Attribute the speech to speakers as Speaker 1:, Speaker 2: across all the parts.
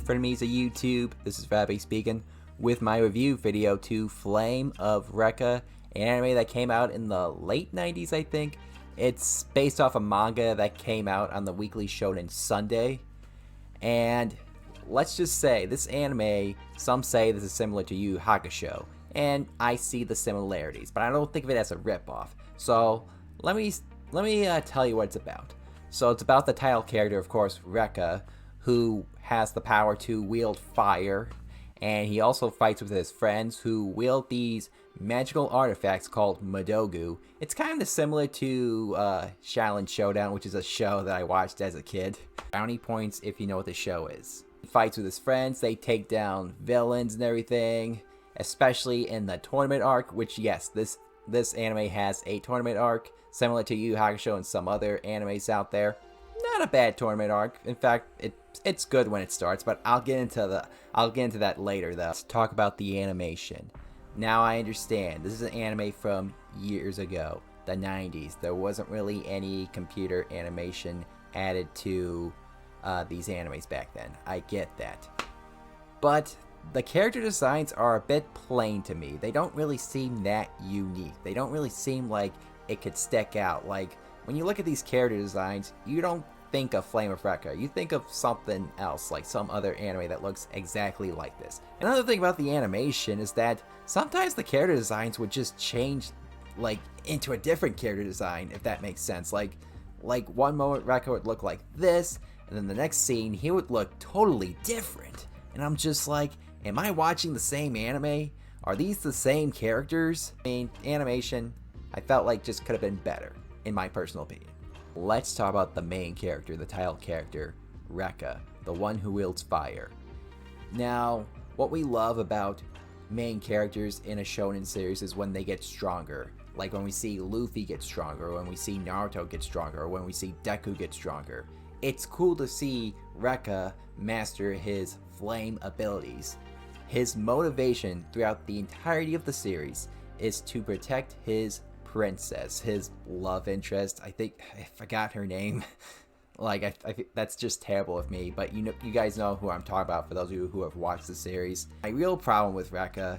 Speaker 1: frenemies of YouTube, this is Rabbi speaking with my review video to Flame of Recca, an anime that came out in the late 90s, I think. It's based off a manga that came out on the weekly Shonen Sunday, and let's just say, this anime, some say this is similar to Yu Yu Hakusho, and I see the similarities, but I don't think of it as a ripoff. So let me tell you what it's about. So it's about the title character, of course, Recca, who has the power to wield fire, and he also fights with his friends who wield these magical artifacts called Madogu. It's kind of similar to Shaolin Showdown, which is a show that I watched as a kid. Bounty points if you know what the show is. He fights with his friends, they take down villains and everything, especially in the tournament arc, which yes, this anime has a tournament arc, similar to Yu Yu Hakusho and some other animes out there. Not a bad tournament arc. In fact, it's good when it starts, but I'll get into that later though. Let's talk about the animation. Now I understand, this is an anime from years ago, the 90s. There wasn't really any computer animation added to these animes back then. I get that. But the character designs are a bit plain to me. They don't really seem that unique. They don't really seem like it could stick out. Like, when you look at these character designs, you don't think of Flame of Recca. You think of something else, like some other anime that looks exactly like this. Another thing about the animation is that sometimes the character designs would just change, like, into a different character design, if that makes sense. Like one moment Recca would look like this, and then the next scene he would look totally different. And I'm just like, am I watching the same anime? Are these the same characters? I mean, animation, I felt like just could have been better, in my personal opinion. Let's talk about the main character, the title character, Recca, the one who wields fire. Now, what we love about main characters in a shonen series is when they get stronger. Like when we see Luffy get stronger, or when we see Naruto get stronger, or when we see Deku get stronger. It's cool to see Recca master his flame abilities. His motivation throughout the entirety of the series is to protect his princess, his love interest. I think I forgot her name. Like, I think that's just terrible of me, but you guys know who I'm talking about for those of you who have watched the series. My real problem with Recca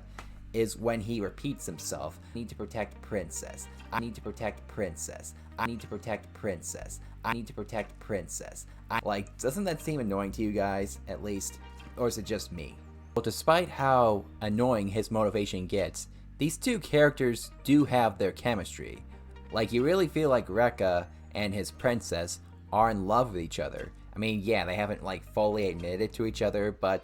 Speaker 1: is when he repeats himself. I need to protect princess. I need to protect princess. I need to protect princess. I need to protect princess. Like, doesn't that seem annoying to you guys, at least? Or is it just me? Well, despite how annoying his motivation gets, these two characters do have their chemistry. Like, you really feel like Recca and his princess are in love with each other. I mean, yeah, they haven't like fully admitted to each other, but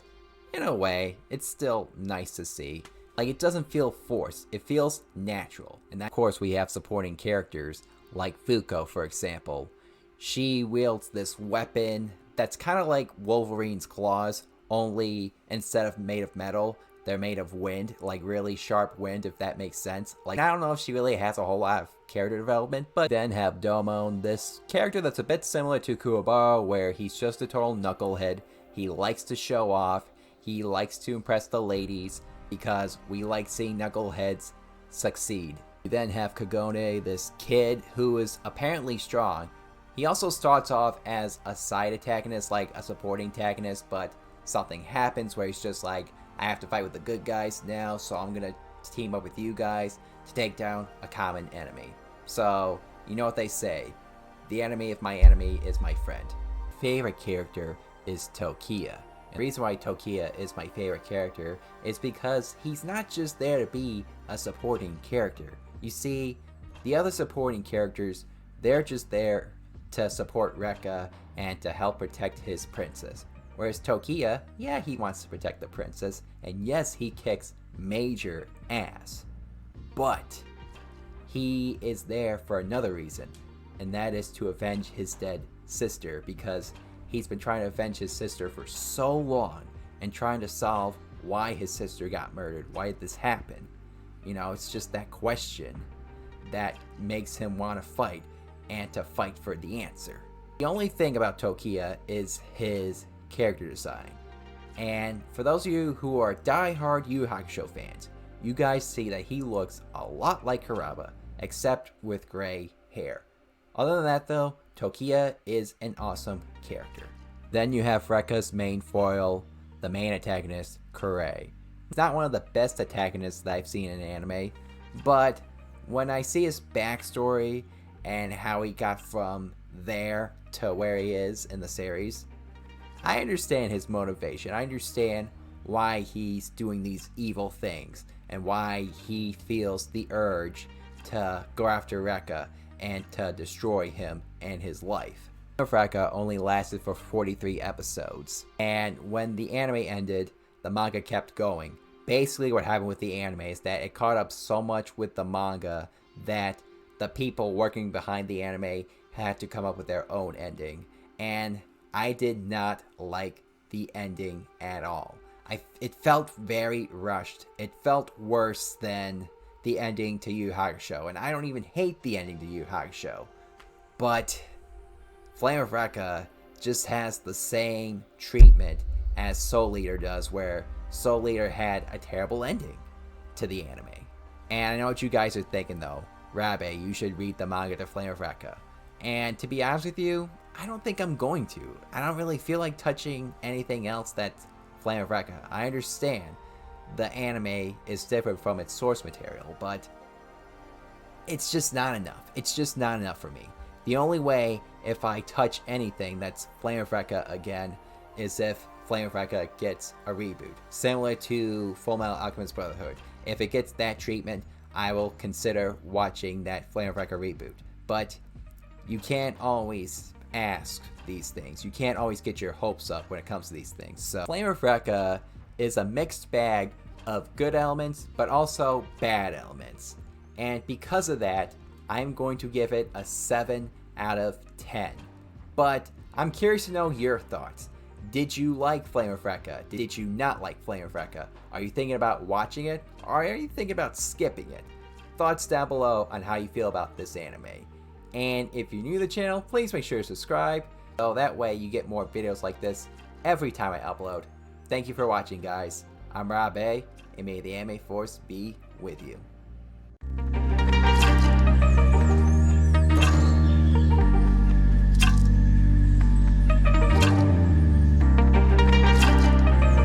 Speaker 1: in a way, it's still nice to see. Like, it doesn't feel forced, it feels natural. And of course, we have supporting characters like Fuko, for example. She wields this weapon that's kind of like Wolverine's claws, only instead of made of metal, they're made of wind, like really sharp wind, if that makes sense. Like, I don't know if she really has a whole lot of character development, but then have Domon, this character that's a bit similar to Kuwabara, where he's just a total knucklehead. He likes to show off, he likes to impress the ladies, because we like seeing knuckleheads succeed. You then have Kagone, this kid who is apparently strong. He also starts off as a side antagonist, like a supporting antagonist, but something happens where he's just like, I have to fight with the good guys now, so I'm gonna team up with you guys to take down a common enemy. So, you know what they say, the enemy of my enemy is my friend. Favorite character is Tokiya. And the reason why Tokiya is my favorite character is because he's not just there to be a supporting character. You see, the other supporting characters, they're just there to support Recca and to help protect his princess. Whereas Tokiya, yeah, he wants to protect the princess, and yes, he kicks major ass. But he is there for another reason, and that is to avenge his dead sister, because he's been trying to avenge his sister for so long and trying to solve why his sister got murdered. Why did this happen? You know, it's just that question that makes him want to fight and to fight for the answer. The only thing about Tokiya is his character design. And for those of you who are die-hard Yu Yu Hakusho fans, you guys see that he looks a lot like Kuraba, except with gray hair. Other than that though, Tokiya is an awesome character. Then you have Recca's main foil, the main antagonist, Kurei. He's not one of the best antagonists that I've seen in anime, but when I see his backstory and how he got from there to where he is in the series, I understand his motivation. I understand why he's doing these evil things and why he feels the urge to go after Recca and to destroy him and his life. Flame of Recca only lasted for 43 episodes, and when the anime ended, the manga kept going. Basically what happened with the anime is that it caught up so much with the manga that the people working behind the anime had to come up with their own ending, and I did not like the ending at all. It felt very rushed. It felt worse than the ending to Yu Yu Hakusho, and I don't even hate the ending to Yu Yu Hakusho, but Flame of Recca just has the same treatment as Soul Eater does, where Soul Eater had a terrible ending to the anime. And I know what you guys are thinking though, Rabe, you should read the manga to Flame of Recca. And to be honest with you, I don't think I'm going to. I don't really feel like touching anything else that's Flame of Recca. I understand the anime is different from its source material, but it's just not enough. It's just not enough for me. The only way if I touch anything that's Flame of Recca again is if Flame of Recca gets a reboot, similar to Fullmetal Alchemist Brotherhood. If it gets that treatment, I will consider watching that Flame of Recca reboot. But you can't always ask these things. You can't always get your hopes up when it comes to these things. So Flame of Recca is a mixed bag of good elements, but also bad elements. And because of that, I'm going to give it a 7 out of 10. But I'm curious to know your thoughts. Did you like Flame of Recca? Did you not like Flame of Recca? Are you thinking about watching it, or are you thinking about skipping it? Thoughts down below on how you feel about this anime. And if you're new to the channel, please make sure to subscribe, so that way you get more videos like this every time I upload. Thank you for watching, guys. I'm Rabe, and may the anime force be with you.